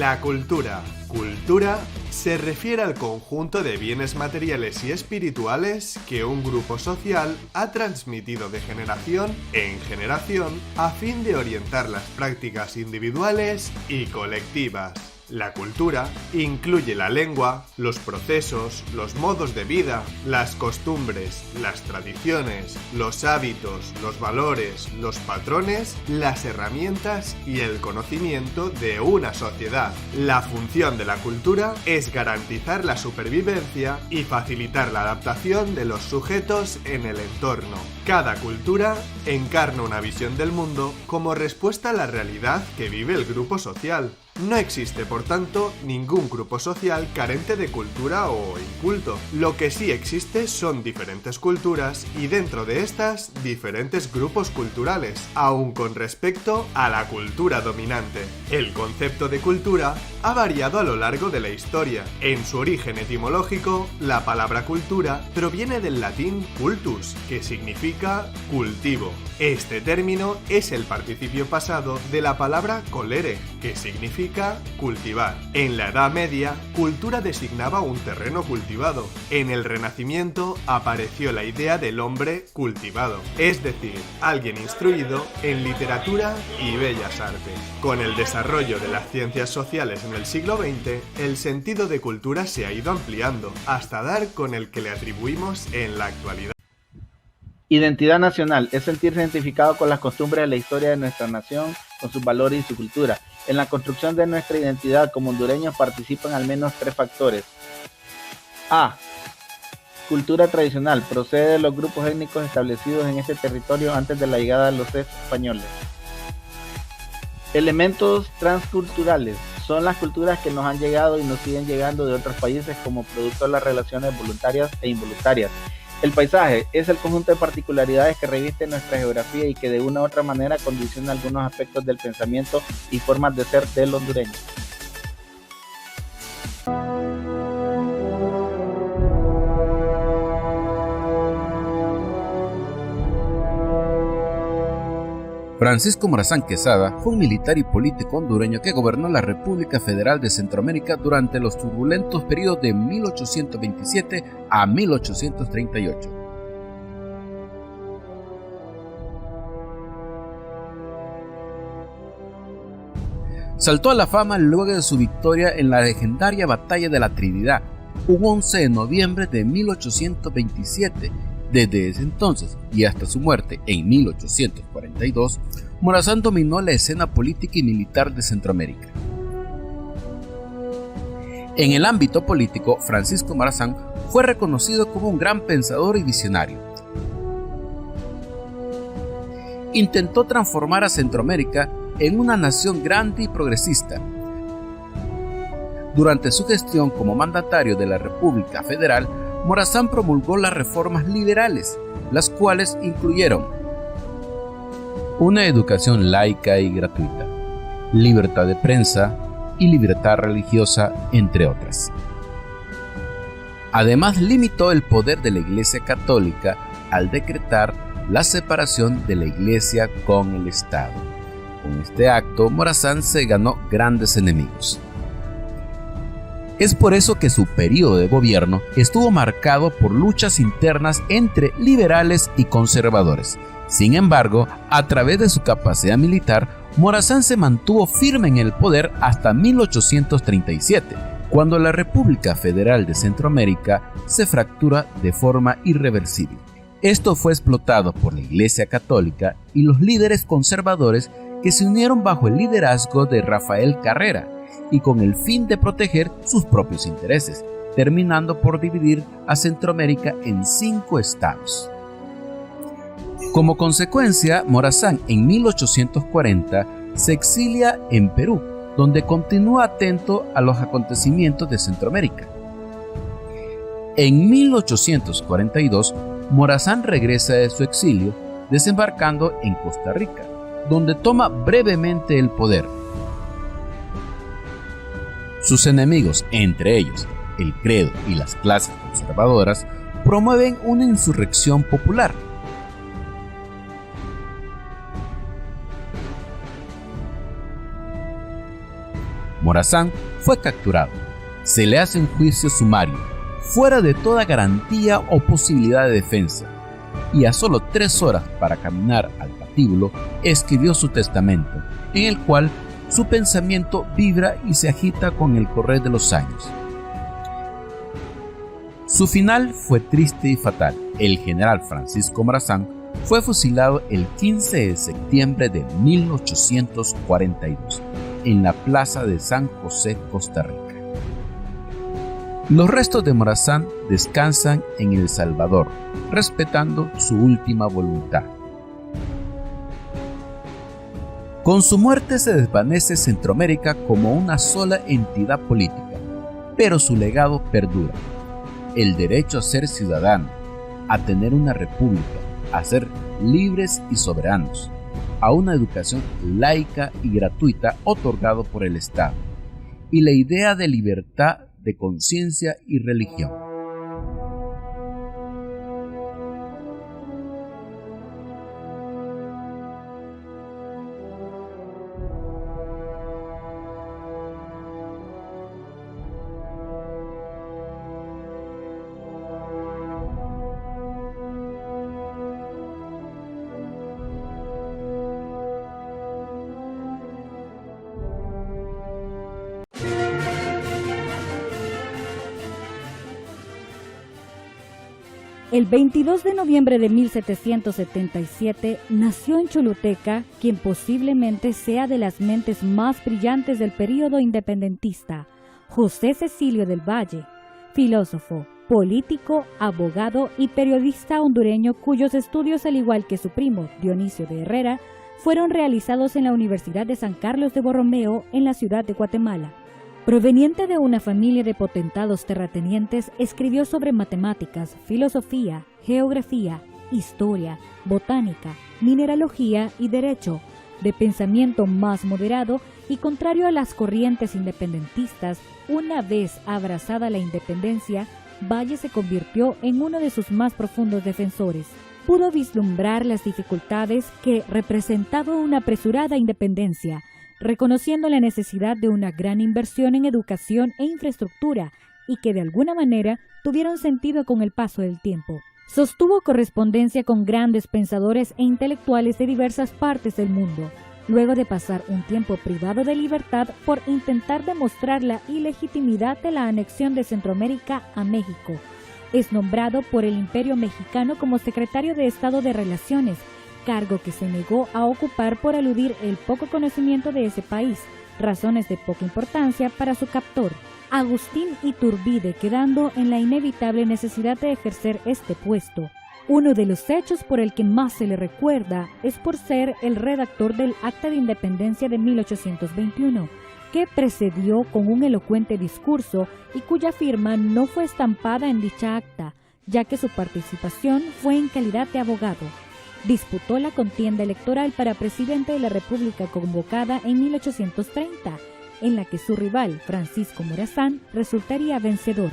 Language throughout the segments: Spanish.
La cultura. Cultura se refiere al conjunto de bienes materiales y espirituales que un grupo social ha transmitido de generación en generación a fin de orientar las prácticas individuales y colectivas. La cultura incluye la lengua, los procesos, los modos de vida, las costumbres, las tradiciones, los hábitos, los valores, los patrones, las herramientas y el conocimiento de una sociedad. La función de la cultura es garantizar la supervivencia y facilitar la adaptación de los sujetos en el entorno. Cada cultura encarna una visión del mundo como respuesta a la realidad que vive el grupo social. No existe, por tanto, ningún grupo social carente de cultura o inculto. Lo que sí existe son diferentes culturas y dentro de estas, diferentes grupos culturales, aun con respecto a la cultura dominante. El concepto de cultura ha variado a lo largo de la historia. En su origen etimológico, la palabra cultura proviene del latín cultus, que significa cultivo. Este término es el participio pasado de la palabra colere, que significa cultivar. En la Edad Media, cultura designaba un terreno cultivado. En el Renacimiento apareció la idea del hombre cultivado, es decir, alguien instruido en literatura y bellas artes. Con el desarrollo de las ciencias sociales en el siglo XX, el sentido de cultura se ha ido ampliando, hasta dar con el que le atribuimos en la actualidad. Identidad nacional es sentirse identificado con las costumbres de la historia de nuestra nación, con sus valores y su cultura. En la construcción de nuestra identidad como hondureños participan al menos 3 factores. A. Cultura tradicional. Procede de los grupos étnicos establecidos en este territorio antes de la llegada de los españoles. Elementos transculturales. Son las culturas que nos han llegado y nos siguen llegando de otros países como producto de las relaciones voluntarias e involuntarias. El paisaje es el conjunto de particularidades que reviste nuestra geografía y que de una u otra manera condiciona algunos aspectos del pensamiento y formas de ser del hondureño. Francisco Morazán Quesada fue un militar y político hondureño que gobernó la República Federal de Centroamérica durante los turbulentos periodos de 1827 a 1838. Saltó a la fama luego de su victoria en la legendaria Batalla de la Trinidad, un 11 de noviembre de 1827. Desde ese entonces y hasta su muerte en 1842, Morazán dominó la escena política y militar de Centroamérica. En el ámbito político, Francisco Morazán fue reconocido como un gran pensador y visionario. Intentó transformar a Centroamérica en una nación grande y progresista. Durante su gestión como mandatario de la República Federal, Morazán promulgó las reformas liberales, las cuales incluyeron una educación laica y gratuita, libertad de prensa y libertad religiosa, entre otras. Además, limitó el poder de la Iglesia Católica al decretar la separación de la Iglesia con el Estado. Con este acto, Morazán se ganó grandes enemigos. Es por eso que su periodo de gobierno estuvo marcado por luchas internas entre liberales y conservadores. Sin embargo, a través de su capacidad militar, Morazán se mantuvo firme en el poder hasta 1837, cuando la República Federal de Centroamérica se fractura de forma irreversible. Esto fue explotado por la Iglesia Católica y los líderes conservadores que se unieron bajo el liderazgo de Rafael Carrera, y con el fin de proteger sus propios intereses, terminando por dividir a Centroamérica en 5 estados. Como consecuencia, Morazán en 1840 se exilia en Perú, donde continúa atento a los acontecimientos de Centroamérica. En 1842, Morazán regresa de su exilio, desembarcando en Costa Rica, donde toma brevemente el poder. Sus enemigos, entre ellos el credo y las clases conservadoras, promueven una insurrección popular. Morazán fue capturado. Se le hace un juicio sumario, fuera de toda garantía o posibilidad de defensa, y a solo 3 horas para caminar al patíbulo, escribió su testamento, en el cual su pensamiento vibra y se agita con el correr de los años. Su final fue triste y fatal. El general Francisco Morazán fue fusilado el 15 de septiembre de 1842 en la plaza de San José, Costa Rica. Los restos de Morazán descansan en El Salvador, respetando su última voluntad. Con su muerte se desvanece Centroamérica como una sola entidad política, pero su legado perdura. El derecho a ser ciudadano, a tener una república, a ser libres y soberanos, a una educación laica y gratuita otorgado por el Estado, y la idea de libertad de conciencia y religión. El 22 de noviembre de 1777 nació en Choluteca quien posiblemente sea de las mentes más brillantes del período independentista, José Cecilio del Valle, filósofo, político, abogado y periodista hondureño cuyos estudios, al igual que su primo Dionisio de Herrera, fueron realizados en la Universidad de San Carlos de Borromeo en la ciudad de Guatemala. Proveniente de una familia de potentados terratenientes, escribió sobre matemáticas, filosofía, geografía, historia, botánica, mineralogía y derecho. De pensamiento más moderado y contrario a las corrientes independentistas, una vez abrazada la independencia, Valle se convirtió en uno de sus más profundos defensores. Pudo vislumbrar las dificultades que representaba una apresurada independencia, reconociendo la necesidad de una gran inversión en educación e infraestructura y que de alguna manera tuvieron sentido con el paso del tiempo. Sostuvo correspondencia con grandes pensadores e intelectuales de diversas partes del mundo, luego de pasar un tiempo privado de libertad por intentar demostrar la ilegitimidad de la anexión de Centroamérica a México. Es nombrado por el Imperio Mexicano como secretario de Estado de Relaciones, cargo que se negó a ocupar por aludir el poco conocimiento de ese país, razones de poca importancia para su captor, Agustín Iturbide, quedando en la inevitable necesidad de ejercer este puesto. Uno de los hechos por el que más se le recuerda es por ser el redactor del Acta de Independencia de 1821, que precedió con un elocuente discurso y cuya firma no fue estampada en dicha acta, ya que su participación fue en calidad de abogado. Disputó la contienda electoral para presidente de la República convocada en 1830, en la que su rival, Francisco Morazán, resultaría vencedor.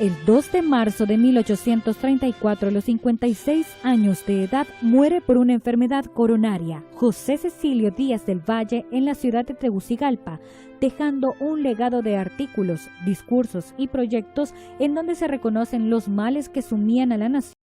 El 2 de marzo de 1834, a los 56 años de edad, muere por una enfermedad coronaria José Cecilio Díaz del Valle en la ciudad de Tegucigalpa, dejando un legado de artículos, discursos y proyectos en donde se reconocen los males que sumían a la nación